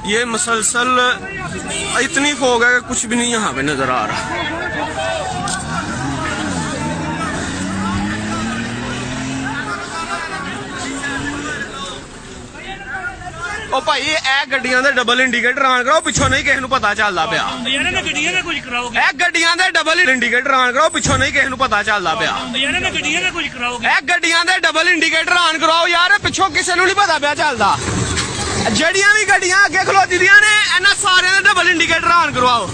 ये मसलसल इतनी फोग है कि कुछ भी नहीं यहाँ पे नजर आ रहा। ओ भाई ए गड्डियां दे डबल इंडिकेटर ऑन कराओ, पिछों नहीं किसी नूं पता चलदा पिया। ए गड्डियां दे डबल इंडिकेटर ऑन कराओ, पिछों नहीं किसी नूं पता चलदा पिया। ए गड्डियां दे डबल इंडिकेटर ऑन कराओ यार, पिछों किसी नूं नहीं पता पिया चलदा। जड़ियां भी गड्डियां अगे खलोती दियां ने, इन्हां सारियां दे डबल इंडिकेटर ऑन करवाओ।